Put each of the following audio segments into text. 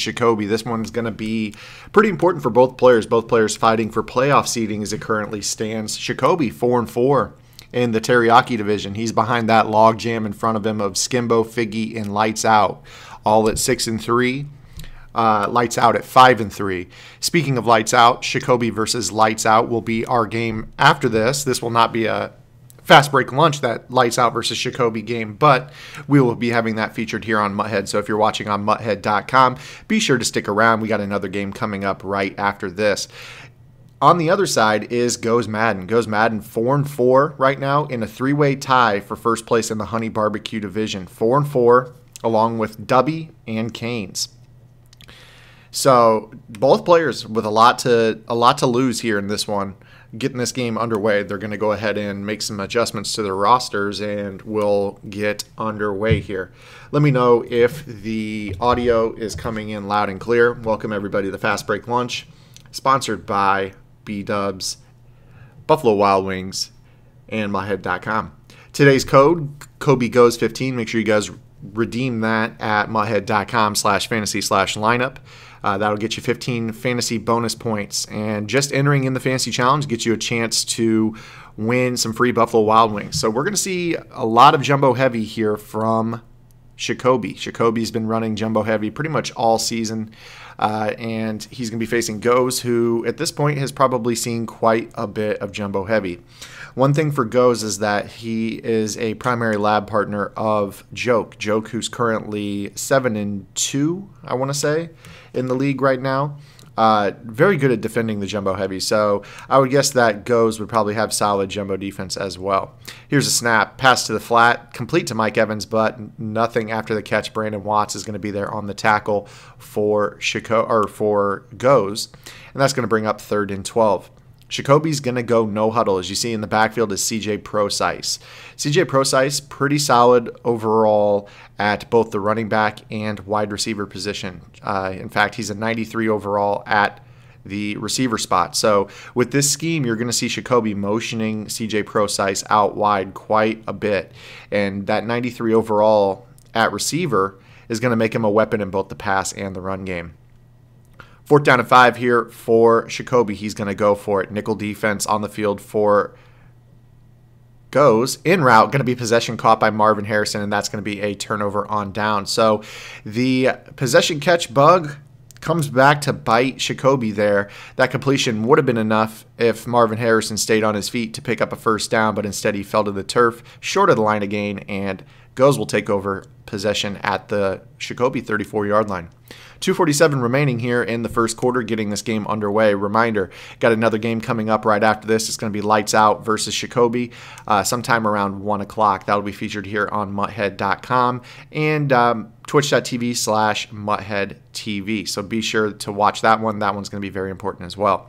Shikobe. This one's going to be pretty important for both players. Both players fighting for playoff seeding as it currently stands. Shikobe 4-4 in the Teriyaki division. He's behind that log jam in front of him of Skimbo, Figgy, and Lights Out, all at 6-3. Lights Out at 5-3. Speaking of Lights Out, Shikobe versus Lights Out will be our game after this. This will not be a fast break lunch, that Lights Out versus Shikobe game, but we will be having that featured here on Muthead. So if you're watching on MutheadTV.com, be sure to stick around. We got another game coming up right after this. On the other side is Gosmadden. Gosmadden 4-4 right now in a three-way tie for first place in the Honey Barbecue division. 4-4 along with Dubby and Canes. So both players with a lot to lose here in this one. Getting this game underway, they're going to go ahead and make some adjustments to their rosters, and we'll get underway here. Let me know if the audio is coming in loud and clear. Welcome everybody to the Fast Break Lunch, sponsored by B-Dubs, Buffalo Wild Wings, and MutheadTV.com. Today's code, KobeGoes15. Make sure you guys redeem that at MutheadTV.com/fantasy/lineup. That'll get you 15 fantasy bonus points. And just entering in the fantasy challenge gets you a chance to win some free Buffalo Wild Wings. So we're going to see a lot of jumbo heavy here from Shikobe. Shikobe's been running jumbo heavy pretty much all season. And he's going to be facing Goes, who at this point has probably seen quite a bit of jumbo heavy. One thing for Goes is that he is a primary lab partner of Joke. Joke, who's currently 7-2, I want to say, in the league right now. Very good at defending the jumbo heavy, so I would guess that Goes would probably have solid jumbo defense as well. Here's a snap, pass to the flat, complete to Mike Evans, but nothing after the catch. Brandon Watts is going to be there on the tackle for Goes, and that's going to bring up 3rd and 12. Shikobe's going to go no huddle. As you see in the backfield is CJ Procise. CJ Procise, pretty solid overall at both the running back and wide receiver position. In fact, he's a 93 overall at the receiver spot. So with this scheme, you're going to see Shikobe motioning CJ Procise out wide quite a bit. And that 93 overall at receiver is going to make him a weapon in both the pass and the run game. 4th down and 5 here for Shikobe. He's going to go for it. Nickel defense on the field for Goes. In route, going to be possession caught by Marvin Harrison, and that's going to be a turnover on down. So the possession catch bug comes back to bite Shikobe there. That completion would have been enough if Marvin Harrison stayed on his feet to pick up a 1st down, but instead he fell to the turf, short of the line of gain, and Goes will take over possession at the Shikobe 34-yard line. 2:47 remaining here in the first quarter, getting this game underway. Reminder, got another game coming up right after this. It's going to be Lights Out versus Shikobe sometime around 1 o'clock. That'll be featured here on MutheadTV.com and Twitch.tv/MutheadTV. So be sure to watch that one. That one's going to be very important as well.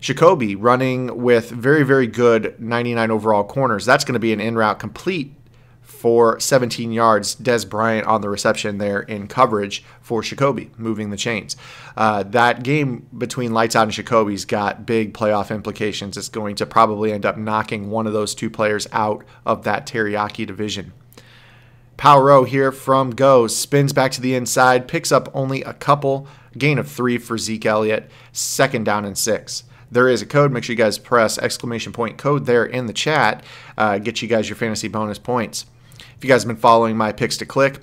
Shikobe running with very, very good 99 overall corners. That's going to be an in-route complete for 17 yards. Des Bryant on the reception there in coverage for Shikobe, moving the chains. That game between Lights Out and Shikobe's got big playoff implications. It's going to probably end up knocking one of those two players out of that Teriyaki division. Power row here from Goes, spins back to the inside, picks up only a couple, gain of 3 for Zeke Elliott, 2nd down and 6. There is a code. Make sure you guys press !code there in the chat. Get you guys your fantasy bonus points. If you guys have been following my picks to click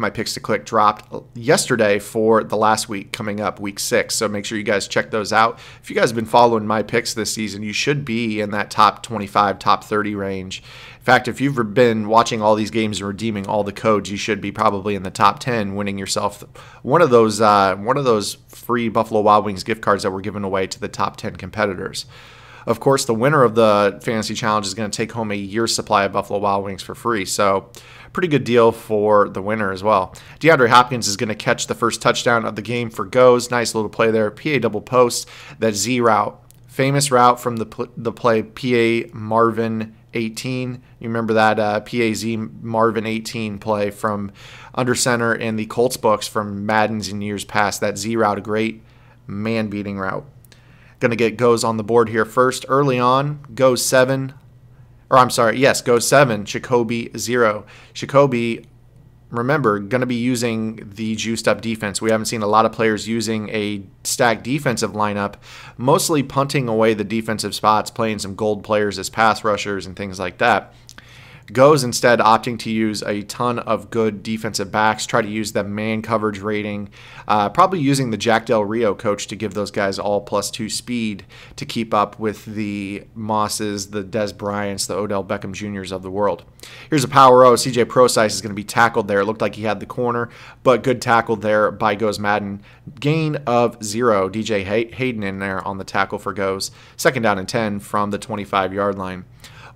dropped yesterday for the last week coming up, week 6. So make sure you guys check those out. If you guys have been following my picks this season, you should be in that top 25, top 30 range. In fact, if you've been watching all these games and redeeming all the codes, you should be probably in the top 10, winning yourself one of those free Buffalo Wild Wings gift cards that were given away to the top 10 competitors. Of course, the winner of the Fantasy Challenge is going to take home a year's supply of Buffalo Wild Wings for free. So pretty good deal for the winner as well. DeAndre Hopkins is going to catch the first touchdown of the game for Goes. Nice little play there. PA double post. That Z route. Famous route from the play PA Marvin 18. You remember that PAZ Marvin 18 play from under center in the Colts books from Madden's in years past. That Z route, a great man-beating route. Going to get Goes on the board here first. Early on, Goes 7. Or I'm sorry, yes, Goes 7, Shikobe 0. Shikobe remember, going to be using the juiced up defense. We haven't seen a lot of players using a stacked defensive lineup, mostly punting away the defensive spots, playing some gold players as pass rushers and things like that. Goes instead opting to use a ton of good defensive backs, try to use the man coverage rating, probably using the Jack Del Rio coach to give those guys all +2 speed to keep up with the Mosses, the Des Bryants, the Odell Beckham Jr.'s of the world. Here's a power O. CJ Procise is going to be tackled there. It looked like he had the corner, but good tackle there by Gosmadden. Gain of 0. DJ Hayden in there on the tackle for Goes. 2nd down and 10 from the 25-yard line.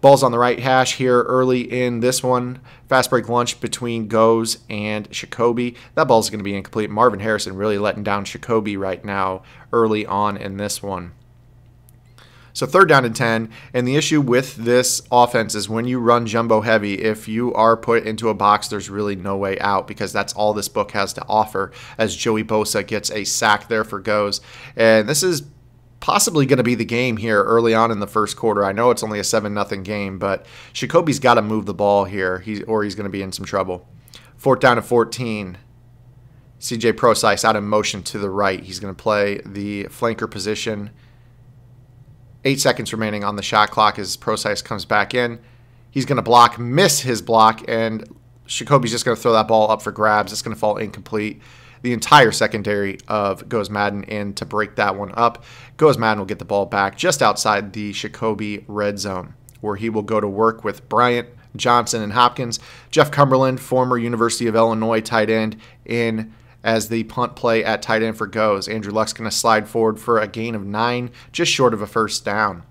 Ball's on the right hash here early in this one. Fast break lunch between Goes and Shikobe. That ball's going to be incomplete. Marvin Harrison really letting down Shikobe right now early on in this one. So 3rd down and 10, and the issue with this offense is when you run jumbo heavy, if you are put into a box, there's really no way out because that's all this book has to offer as Joey Bosa gets a sack there for Goes. And this is possibly going to be the game here early on in the first quarter. I know it's only a 7-0 game, but Shikobe's got to move the ball here or he's going to be in some trouble. 4th down and 14. CJ Procise out in motion to the right. He's going to play the flanker position. 8 seconds remaining on the shot clock as Procise comes back in. He's going to block, miss his block, and Shikobe's just going to throw that ball up for grabs. It's going to fall incomplete. The entire secondary of Gosmadden in to break that one up. Gosmadden will get the ball back just outside the Shikobe red zone, where he will go to work with Bryant, Johnson, and Hopkins. Jeff Cumberland, former University of Illinois tight end, in as the punt play at tight end for Goes. Andrew Luck's going to slide forward for a gain of 9, just short of a 1st down.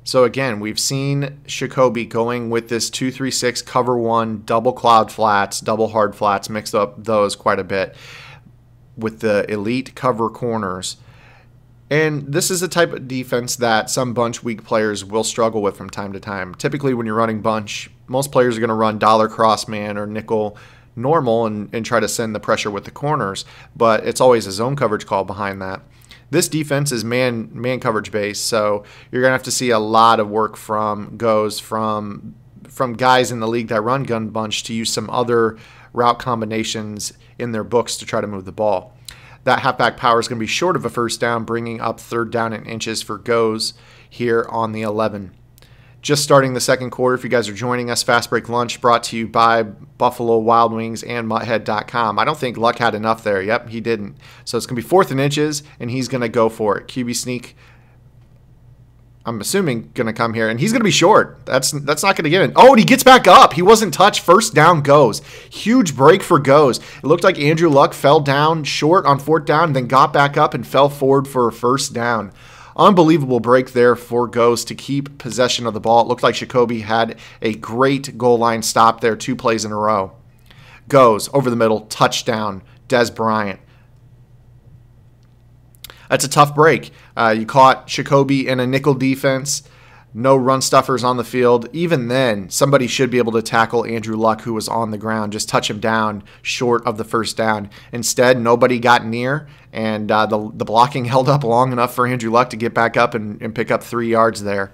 So again, we've seen Shikobe going with this 2-3-6 cover 1, double cloud flats, double hard flats, mixed up those quite a bit with the elite cover corners. And this is the type of defense that some bunch weak players will struggle with from time to time. Typically when you're running bunch, most players are going to run dollar cross man or nickel normal and try to send the pressure with the corners, but it's always a zone coverage call behind that. This defense is man coverage based, so you're going to have to see a lot of work from Goes, from guys in the league that run gun bunch to use some other route combinations in their books to try to move the ball. That halfback power is going to be short of a 1st down, bringing up 3rd down and inches for Goes here on the 11. Just starting the 2nd quarter. If you guys are joining us, Fast Break Lunch brought to you by Buffalo Wild Wings and MutheadTV. I don't think Luck had enough there. Yep, he didn't. So it's going to be 4th and inches, and he's going to go for it. QB sneak, I'm assuming, going to come here, and he's going to be short. That's not going to get in. Oh, and he gets back up. He wasn't touched. 1st down Goes. Huge break for Goes. It looked like Andrew Luck fell down short on 4th down, then got back up and fell forward for a 1st down. Unbelievable break there for Goes to keep possession of the ball. It looked like Shikobe had a great goal line stop there 2 plays in a row. Goes over the middle, touchdown, Des Bryant. That's a tough break. You caught Shikobe in a nickel defense. No run stuffers on the field. Even then, somebody should be able to tackle Andrew Luck, who was on the ground, just touch him down short of the 1st down. Instead, nobody got near, and the blocking held up long enough for Andrew Luck to get back up and pick up 3 yards there.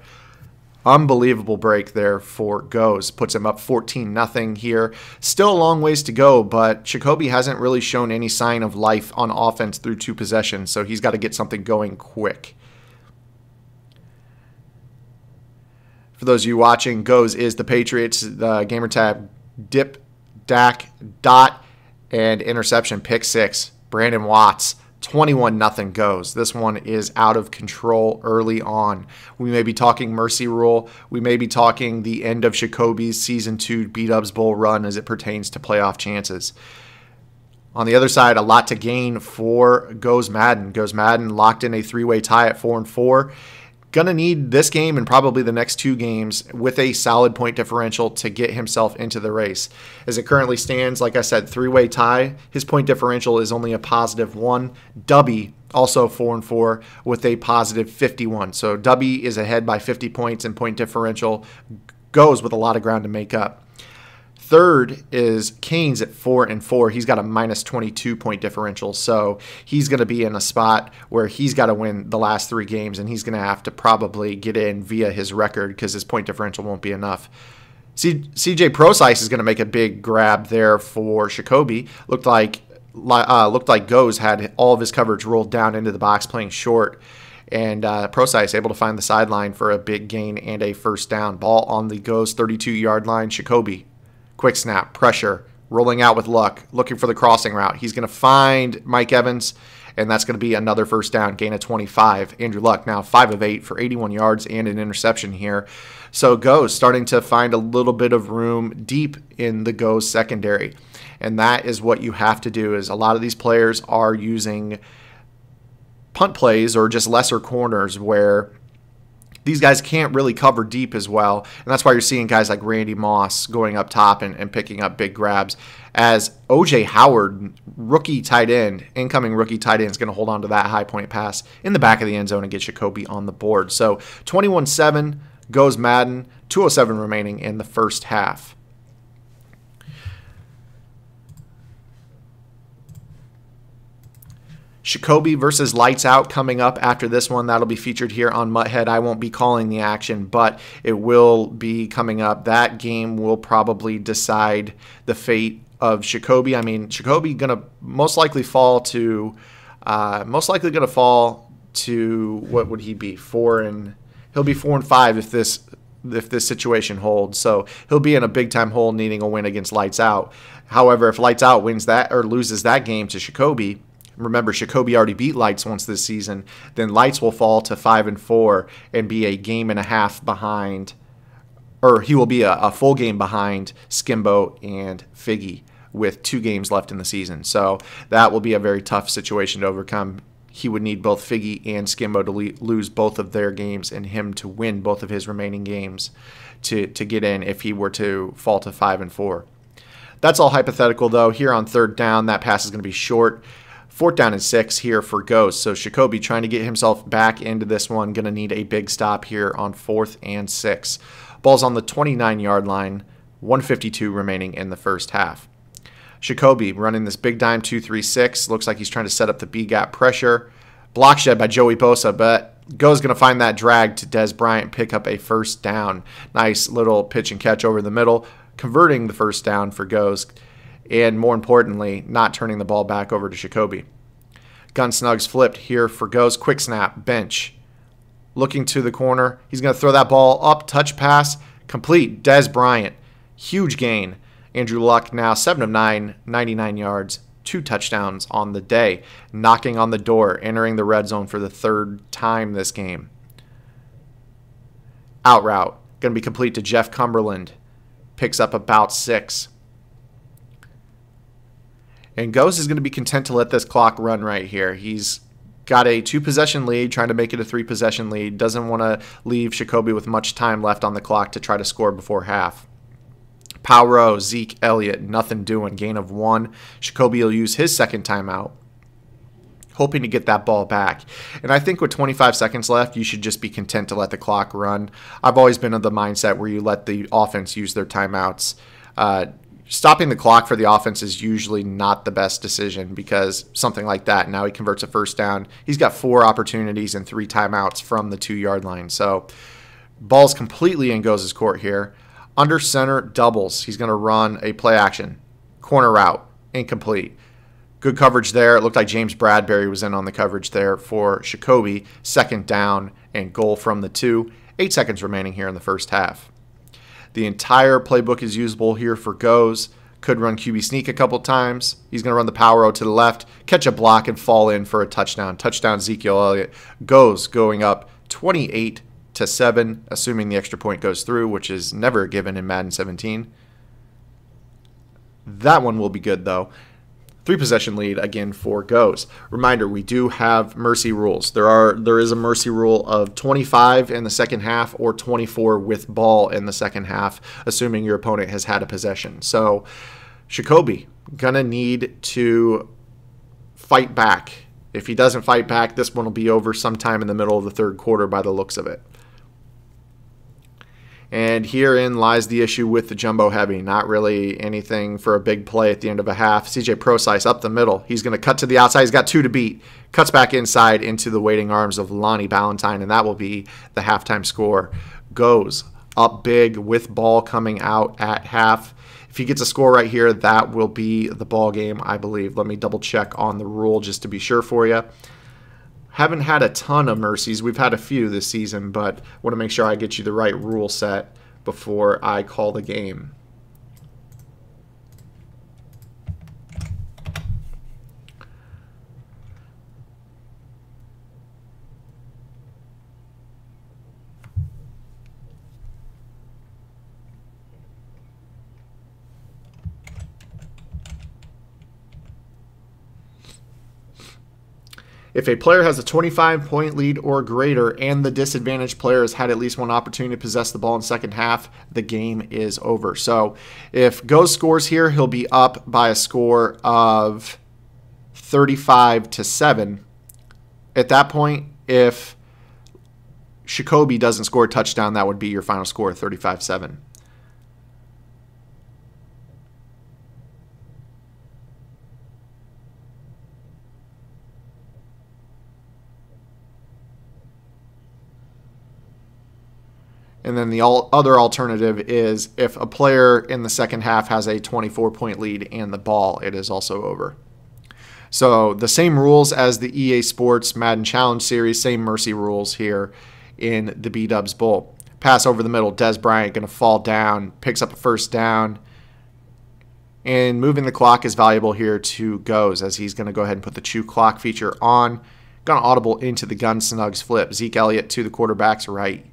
Unbelievable break there for Goes. Puts him up 14-0 here. Still a long ways to go, but Shikobe hasn't really shown any sign of life on offense through 2 possessions, so he's got to get something going quick. For those of you watching, Goes is the Patriots. The gamer tag, dip, dack, dot, and interception, pick 6. Brandon Watts, 21-0 Goes. This one is out of control early on. We may be talking mercy rule. We may be talking the end of Shikobe's Season 2 B-Dubs Bowl run as it pertains to playoff chances. On the other side, a lot to gain for Gosmadden. Gosmadden locked in a 3-way tie at 4-4. Going to need this game and probably the next 2 games with a solid point differential to get himself into the race. As it currently stands, like I said, 3-way tie. His point differential is only a +1. Dubby also 4-4 with a +51. So Dubby is ahead by 50 points in point differential. Goes with a lot of ground to make up. Third is Canes at 4-4. He's got a minus 22 point differential, so he's going to be in a spot where he's got to win the last 3 games, and he's going to have to probably get in via his record because his point differential won't be enough. CJ Procise is going to make a big grab there for Shikobe. Looked like Goes had all of his coverage rolled down into the box playing short, and Procise able to find the sideline for a big gain and a first down. Ball on the Goes 32-yard line. Shikobe, quick snap, pressure, rolling out with Luck, looking for the crossing route. He's going to find Mike Evans, and that's going to be another first down, gain of 25. Andrew Luck now 5 of 8 for 81 yards and an interception here. So Goes starting to find a little bit of room deep in the Goes secondary. And that is what you have to do, is a lot of these players are using punt plays or just lesser corners where these guys can't really cover deep as well. And that's why you're seeing guys like Randy Moss going up top and picking up big grabs. As O.J. Howard, rookie tight end, incoming rookie tight end, is going to hold on to that high point pass in the back of the end zone and get Shikobe on the board. So 21-7 goes Madden, 2:07 remaining in the first half. Shikobe versus Lights Out coming up after this one. That'll be featured here on Muthead. I won't be calling the action, but it will be coming up. That game will probably decide the fate of Shikobe. I mean, Shikobe gonna most likely fall to what would he be? He'll be 4-5 if this situation holds. So he'll be in a big time hole needing a win against Lights Out. However, if Lights Out wins that or loses that game to Shikobe, remember, Shikobe already beat Lights once this season, then Lights will fall to 5-4 and be a game and a half behind, or he will be a full game behind Skimbo and Figgy with 2 games left in the season. So that will be a very tough situation to overcome. He would need both Figgy and Skimbo to lose both of their games and him to win both of his remaining games to get in if he were to fall to 5-4. That's all hypothetical, though. Here on third down, that pass is going to be short. 4th down and 6 here for Ghost. So Shikobe trying to get himself back into this one. Going to need a big stop here on 4th and 6. Ball's on the 29-yard line. 1:52 remaining in the first half. Shikobe running this big dime 2-3-6. Looks like he's trying to set up the B-gap pressure. Block shed by Joey Bosa, but Go's going to find that drag to Dez Bryant, pick up a first down. Nice little pitch and catch over the middle, converting the first down for Go's, and more importantly, not turning the ball back over to Shikobe. Gun snugs flipped here for Go's. Quick snap, bench. Looking to the corner. He's going to throw that ball up, touch pass, complete. Dez Bryant, huge gain. Andrew Luck now 7 of 9, 99 yards, 2 touchdowns on the day. Knocking on the door, entering the red zone for the 3rd time this game. Out route, going to be complete to Jeff Cumberland. Picks up about 6. And Ghost is going to be content to let this clock run right here. He's got a 2-possession lead, trying to make it a 3-possession lead. Doesn't want to leave Shikobe with much time left on the clock to try to score before half. Powro, Zeke, Elliott, nothing doing. Gain of 1. Shikobe will use his second timeout, hoping to get that ball back. And I think with 25 seconds left, you should just be content to let the clock run. I've always been of the mindset where you let the offense use their timeouts. Stopping the clock for the offense is usually not the best decision because something like that, now he converts a first down. He's got 4 opportunities and 3 timeouts from the 2-yard line. So ball's completely in Goz's court here. Under center doubles. He's going to run a play action. Corner route. Incomplete. Good coverage there. It looked like James Bradbury was in on the coverage there for Shikobe. 2nd down and goal from the 2. 8 seconds remaining here in the first half. The entire playbook is usable here for Goes. Could run QB sneak a couple times. He's going to run the power out to the left, catch a block, and fall in for a touchdown. Touchdown Ezekiel Elliott. Goes going up 28-7, assuming the extra point goes through, which is never a given in Madden 17. That one will be good, though. 3-possession lead again for Goes. Reminder, we do have mercy rules. There is a mercy rule of 25 in the second half or 24 with ball in the second half, assuming your opponent has had a possession. So Shikobe gonna need to fight back. If he doesn't fight back, this one will be over sometime in the middle of the 3rd quarter by the looks of it. And herein lies the issue with the jumbo heavy. Not really anything for a big play at the end of a half. CJ Procise up the middle. He's going to cut to the outside. He's got 2 to beat. Cuts back inside into the waiting arms of Lonnie Ballantyne, and that will be the halftime score. Goes up big with ball coming out at half. If he gets a score right here, that will be the ball game, I believe. Let me double check on the rule just to be sure for you. Haven't had a ton of mercies. We've had a few this season, but want to make sure I get you the right rule set before I call the game. If a player has a 25-point lead or greater and the disadvantaged player has had at least one opportunity to possess the ball in the second half, the game is over. So if Goes scores here, he'll be up by a score of 35-7. At that point, if Shikobe doesn't score a touchdown, that would be your final score, 35-7. And then the other alternative is if a player in the second half has a 24-point lead and the ball, it is also over. So the same rules as the EA Sports Madden Challenge Series, same mercy rules here in the B-Dubs Bowl. Pass over the middle, Dez Bryant going to fall down, picks up a first down. And moving the clock is valuable here to Goes, as he's going to go ahead and put the chew clock feature on. Going to audible into the gun snugs flip. Zeke Elliott to the quarterback's right.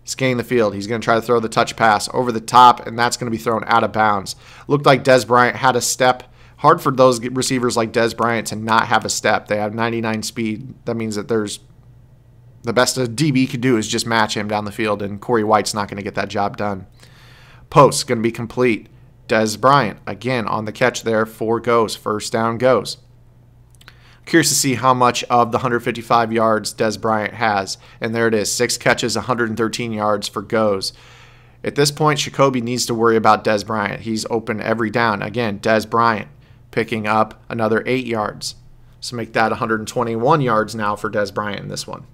Scanning the field. He's going to try to throw the touch pass over the top, and that's going to be thrown out of bounds. Looked like Dez Bryant had a step. Hard for those receivers like Dez Bryant to not have a step. They have 99 speed. That means that there's the best a DB could do is just match him down the field, and Corey White's not going to get that job done. Post going to be complete. Dez Bryant, again, on the catch there for Goes. First down Goes. Curious to see how much of the 155 yards Dez Bryant has. And there it is, 6 catches, 113 yards for Goes. At this point, Shikobe needs to worry about Dez Bryant. He's open every down. Again, Dez Bryant picking up another 8 yards. So make that 121 yards now for Dez Bryant in this one.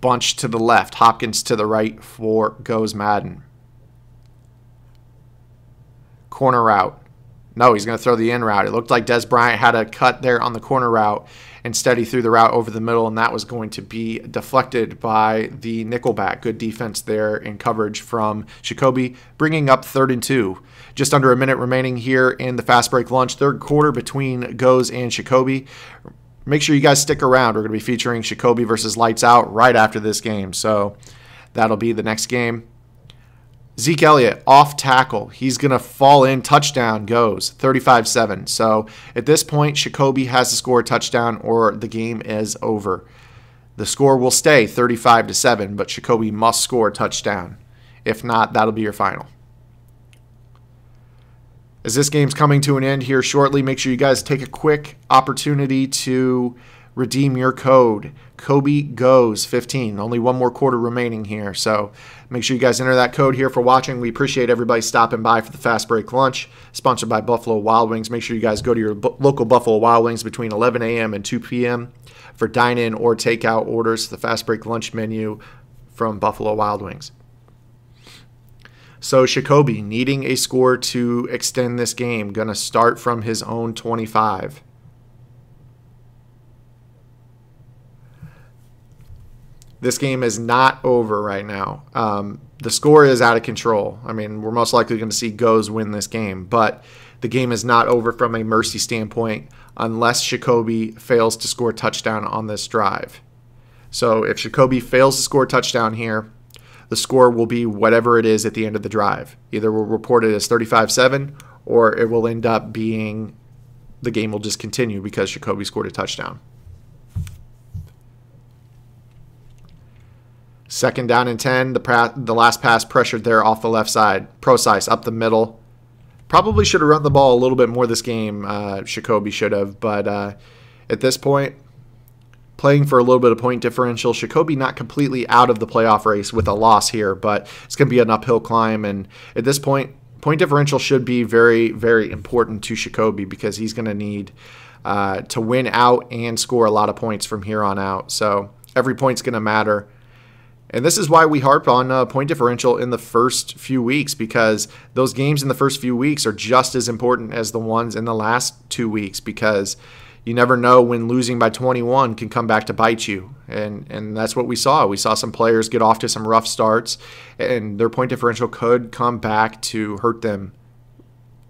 Bunch to the left, Hopkins to the right for Gosmadden. Corner route. No, he's going to throw the in route. It looked like Dez Bryant had a cut there on the corner route. Instead, he threw the route over the middle, and that was going to be deflected by the nickelback. Good defense there in coverage from Shikobe, bringing up 3rd and 2. Just under a minute remaining here in the fast break lunch. Third quarter between Goes and Shikobe. Make sure you guys stick around. We're going to be featuring Shikobe versus Lights Out right after this game. So that'll be the next game. Zeke Elliott, off tackle. He's going to fall in. Touchdown Goes. 35-7. So at this point, Shikobe has to score a touchdown or the game is over. The score will stay 35-7, but Shikobe must score a touchdown. If not, that'll be your final. As this game's coming to an end here shortly, make sure you guys take a quick opportunity to redeem your code. Kobe Goes 15. Only one more quarter remaining here, so make sure you guys enter that code here for watching. We appreciate everybody stopping by for the Fast Break Lunch, sponsored by Buffalo Wild Wings. Make sure you guys go to your local Buffalo Wild Wings between 11 a.m. and 2 p.m. for dine-in or takeout orders. The Fast Break Lunch menu from Buffalo Wild Wings. So Shikobe needing a score to extend this game. Going to start from his own 25. This game is not over right now. The score is out of control. I mean, we're most likely going to see Goes win this game, but the game is not over from a mercy standpoint unless Shikobe fails to score a touchdown on this drive. So if Shikobe fails to score a touchdown here, the score will be whatever it is at the end of the drive. Either we'll report it as 35-7 or it will end up being the game will just continue because Shikobe scored a touchdown. Second down and 10. The last pass pressured there off the left side. Procise up the middle. Probably should have run the ball a little bit more this game. Shikobe should have. But at this point, playing for a little bit of point differential. Shikobe not completely out of the playoff race with a loss here, but it's going to be an uphill climb. And at this point, point differential should be very, very important to Shikobe because he's going to need to win out and score a lot of points from here on out. So every point's going to matter. And this is why we harp on point differential in the first few weeks, because those games in the first few weeks are just as important as the ones in the last 2 weeks, because you never know when losing by 21 can come back to bite you. And that's what we saw. We saw some players get off to some rough starts, and their point differential could come back to hurt them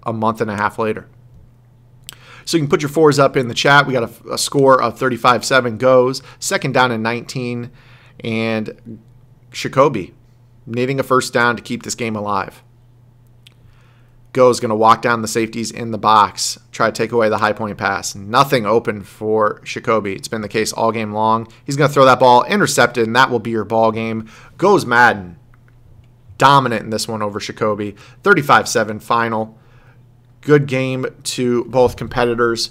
a month and a half later. So you can put your fours up in the chat. We got a score of 35-7 goes, second down and 19, and Shikobe needing a first down to keep this game alive. Go's going to walk down the safeties in the box, try to take away the high point pass. Nothing open for Shikobe. It's been the case all game long. He's going to throw that ball, intercepted, and that will be your ball game. Gosmadden dominant in this one over Shikobe. 35-7 final. Good game to both competitors.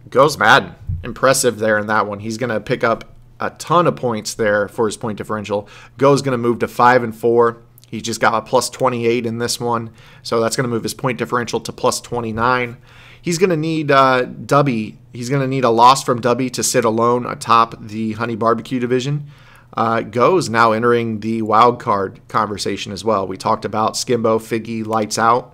Gosmadden, impressive there in that one. He's going to pick up a ton of points there for his point differential. Go's going to move to 5-4. He just got a plus 28 in this one, so that's going to move his point differential to plus 29. He's going to need Dubby. He's going to need a loss from Dubby to sit alone atop the Honey Barbecue division. Go's now entering the wild card conversation as well. We talked about Skimbo, Figgy, Lights Out.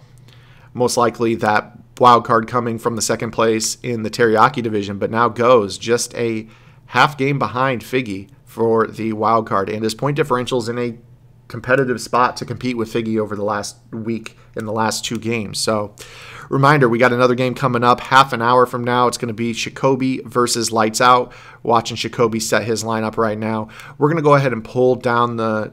Most likely that wild card coming from the second place in the Teriyaki division, but now Go's just a half game behind Figgy for the wild card, and his point differential's in a competitive spot to compete with Figgy over the last week in the last 2 games. So reminder, we got another game coming up half an hour from now. It's going to be Shikobe versus Lights Out. Watching Shikobe set his lineup right now. We're going to go ahead and pull down the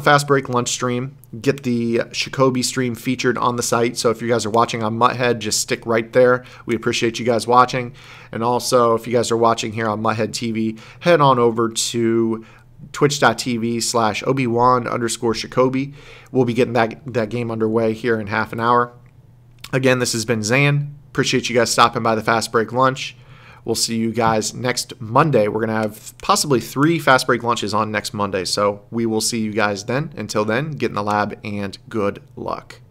fast break lunch stream, get the Shikobe stream featured on the site. So if you guys are watching on Muthead, just stick right there. We appreciate you guys watching. And also, if you guys are watching here on MutheadTV, head on over to twitch.tv/Obi-Wan_Shikobe. We'll be getting that game underway here in half an hour. Again, this has been Zan. Appreciate you guys stopping by the Fast Break Lunch. We'll see you guys next Monday. We're going to have possibly 3 Fast Break Lunches on next Monday. So we will see you guys then. Until then, get in the lab and good luck.